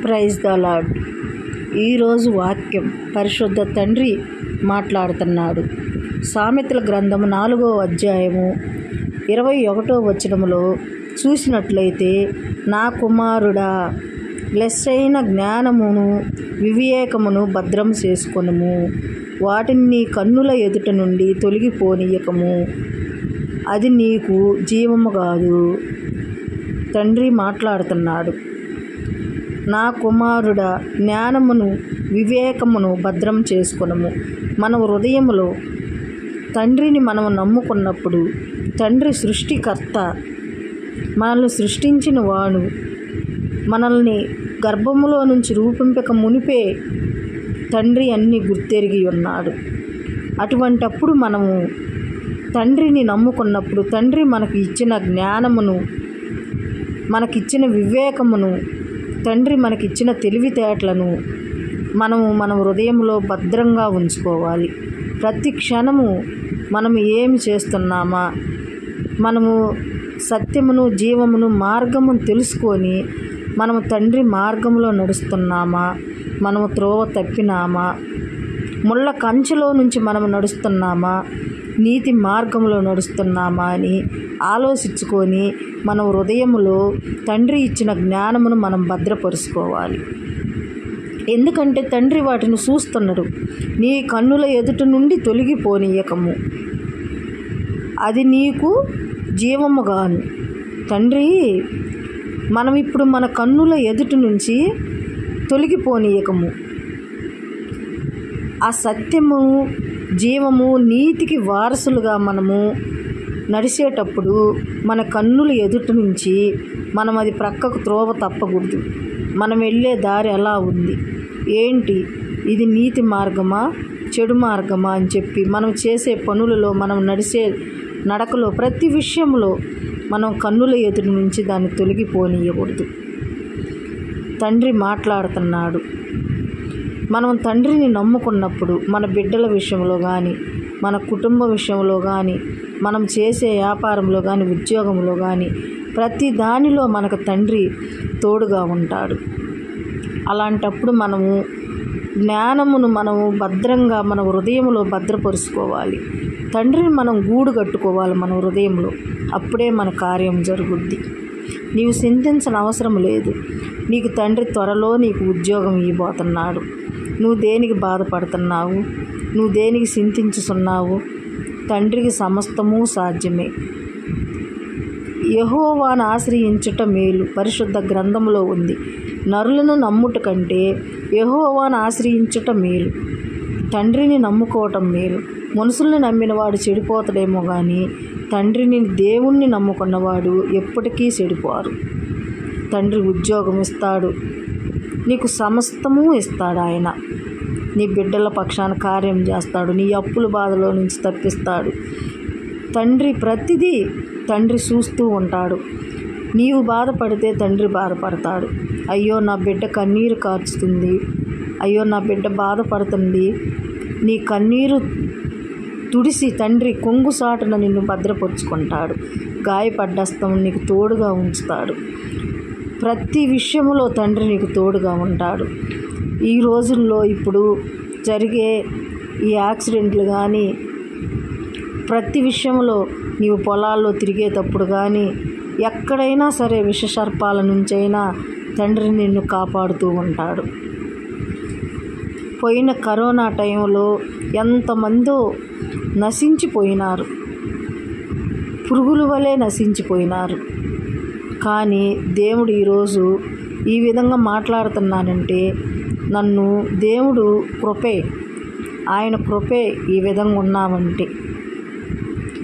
Praise the lord. ఈరోజు వాక్యం పరిశుద్ధ తండ్రి మాట్లాడుతున్నాడు. సామెతల గ్రంథము 4వ అధ్యాయము 21వ వచనములో చూసినట్లయితే, నా కుమారుడా, లెస్సైన జ్ఞానమును వివేకమును భద్రం చేసుకొనుము, వాటిని నీ కన్నుల ఎదుట నుండి తొలగిపోనీయకము, అది నీకు జీవము కాదు. తండ్రి మాట్లాడుతున్నాడు. నా కుమారుడా, జ్ఞానమును వివేకమును భద్రం చేసుకొనుము. మన హృదయములో తండ్రిని మనము నమ్ముకున్నప్పుడు, తండ్రి సృష్టికర్త, మనల్ని సృష్టించిన వాడు, మనల్ని గర్భములో నుంచి రూపింపక మునిపే తండ్రి అన్నీ గుర్తెరిగి ఉన్నాడు. అటువంటప్పుడు మనము తండ్రిని నమ్ముకున్నప్పుడు, తండ్రి మనకు ఇచ్చిన జ్ఞానమును, మనకిచ్చిన వివేకమును, తండ్రి మనకిచ్చిన తెలివితేటలను మనము మన హృదయంలో భద్రంగా ఉంచుకోవాలి. ప్రతి క్షణము మనము ఏమి చేస్తున్నామా, మనము సత్యమును, జీవమును, మార్గమును తెలుసుకొని మనము తండ్రి మార్గంలో నడుస్తున్నామా, మనము త్రోవ తప్పినామా, ముళ్ళ కంచెలో నుంచి మనము నడుస్తున్నామా, నీతి మార్గంలో నడుస్తున్నామా అని ఆలోచించుకొని మన హృదయములో తండ్రి ఇచ్చిన జ్ఞానమును మనం భద్రపరుచుకోవాలి. ఎందుకంటే తండ్రి వాటిని చూస్తున్నాడు. నీ కన్నుల ఎదుట నుండి తొలగిపోనీయకము, అది నీకు జీవముగాను. తండ్రి మనం ఇప్పుడు మన కన్నుల ఎదుట నుంచి తొలగిపోనీయకము. ఆ సత్యము, జీవము, నీతికి వారసులుగా మనము నడిచేటప్పుడు మన కన్నుల ఎదుట నుంచి మనం అది ప్రక్కకు త్రోవ తప్పకూడదు. మనం వెళ్ళే దారి ఎలా ఉంది, ఏంటి, ఇది నీతి మార్గమా, చెడు మార్గమా అని చెప్పి మనం చేసే పనులలో, మనం నడిచే నడకలో, ప్రతి విషయంలో మనం కన్నుల ఎదుటి నుంచి దాన్ని తొలగిపోనీయకూడదు. తండ్రి మాట్లాడుతున్నాడు. మనం తండ్రిని నమ్ముకున్నప్పుడు మన బిడ్డల విషయంలో కానీ, మన కుటుంబ విషయంలో కానీ, మనం చేసే వ్యాపారంలో కానీ, ఉద్యోగంలో కానీ, ప్రతి దానిలో మనకు తండ్రి తోడుగా ఉంటాడు. అలాంటప్పుడు మనము జ్ఞానమును మనము భద్రంగా మన హృదయంలో భద్రపరుచుకోవాలి. తండ్రిని మనం గూడు కట్టుకోవాలి మన హృదయంలో. అప్పుడే మన కార్యం జరుగుద్ది. నీవు చింతించిన అవసరం లేదు. నీకు తండ్రి త్వరలో నీకు ఉద్యోగం ఇవ్వబోతున్నాడు. నువ్వు దేనికి బాధపడుతున్నావు, నువ్వు దేనికి చింతించుతున్నావు? తండ్రికి సమస్తము సాధ్యమే. యెహోవాను ఆశ్రయించుట మేలు, పరిశుద్ధ గ్రంథంలో ఉంది. నరులను నమ్ముట కంటే యెహోవాను ఆశ్రయించుట మేలు. తండ్రిని నమ్ముకోవటం మేలు. మనుషుల్ని నమ్మినవాడు చెడిపోతాడేమో కానీ, తండ్రిని, దేవుణ్ణి నమ్ముకున్నవాడు ఎప్పటికీ చెడిపోరు. తండ్రి ఉద్యోగం ఇస్తాడు, నీకు సమస్తము ఇస్తాడు. ఆయన నీ బిడ్డల పక్షాన కార్యం చేస్తాడు. నీ అప్పుల బాధలో నుంచి తప్పిస్తాడు. తండ్రి ప్రతిదీ తండ్రి చూస్తూ ఉంటాడు. నీవు బాధపడితే తండ్రి బాధపడతాడు. అయ్యో నా బిడ్డ కన్నీరు కార్చుతుంది, అయ్యో నా బిడ్డ బాధపడుతుంది, నీ కన్నీరు తుడిసి తండ్రి కొంగు సాటున నిన్ను భద్రపరుచుకుంటాడు. గాయపడ్డస్తం నీకు తోడుగా ఉంచుతాడు. ప్రతి విషయంలో తండ్రి నీకు తోడుగా ఉంటాడు. ఈ రోజుల్లో ఇప్పుడు జరిగే ఈ యాక్సిడెంట్లు కానీ, ప్రతి విషయంలో నీవు పొలాల్లో తిరిగేటప్పుడు కానీ, ఎక్కడైనా సరే విషసర్పాల నుంచైనా తండ్రి నిన్ను కాపాడుతూ ఉంటాడు. పోయిన కరోనా టైంలో ఎంతమందో నశించిపోయినారు, పురుగుల వలె నశించిపోయినారు. కానీ దేవుడు ఈరోజు ఈ విధంగా మాట్లాడుతున్నానంటే, నన్ను దేవుడు కృపే, ఆయన కృపే ఈ విధంగా ఉన్నామంటే,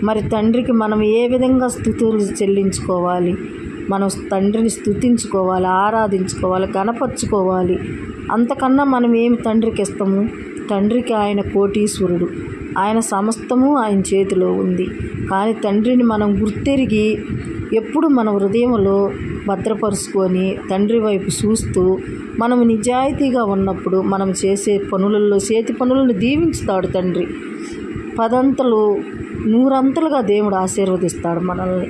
మరి తండ్రికి మనం ఏ విధంగా స్తుతులు చెల్లించుకోవాలి? మనం తండ్రిని స్తుతించుకోవాలి, ఆరాధించుకోవాలి, గణపరచుకోవాలి. అంతకన్నా మనం ఏమి తండ్రికి ఇస్తాము? తండ్రికి ఆయన కోటీశ్వరుడు, ఆయన సమస్తము ఆయన చేతిలో ఉంది. కానీ తండ్రిని మనం గుర్తెరిగి ఎప్పుడు మన హృదయంలో భద్రపరుచుకొని తండ్రి వైపు చూస్తూ మనము నిజాయితీగా ఉన్నప్పుడు మనం చేసే పనులలో, చేతి పనులను దీవించుతాడు తండ్రి. 10 అంతలు 100 అంతలుగా దేవుడు ఆశీర్వదిస్తాడు మనల్ని.